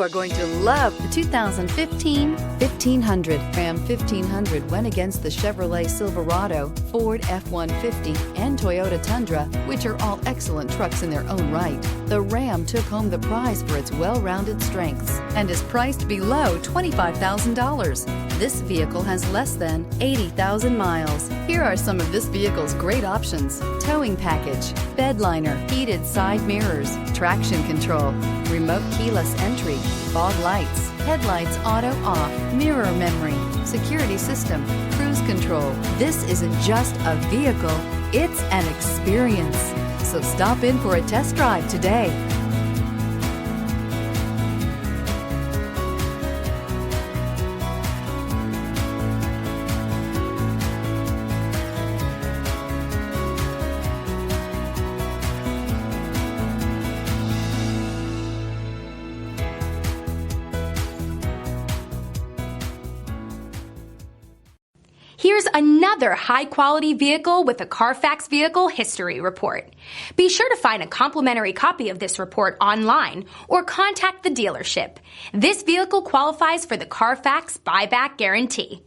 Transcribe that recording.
You are going to love the 2015 1500. Ram 1500 went against the Chevrolet Silverado, Ford F-150, and Toyota Tundra, which are all excellent trucks in their own right. The Ram took home the prize for its well-rounded strengths and is priced below $25,000. This vehicle has less than 80,000 miles. Here are some of this vehicle's great options: towing package, bed liner, heated side mirrors, traction control, remote keyless entry, fog lights, headlights auto off, mirror memory, security system, cruise control. This isn't just a vehicle, it's an experience. So stop in for a test drive today. Here's another high-quality vehicle with a CARFAX Vehicle History Report. Be sure to find a complimentary copy of this report online or contact the dealership. This vehicle qualifies for the CARFAX Buyback Guarantee.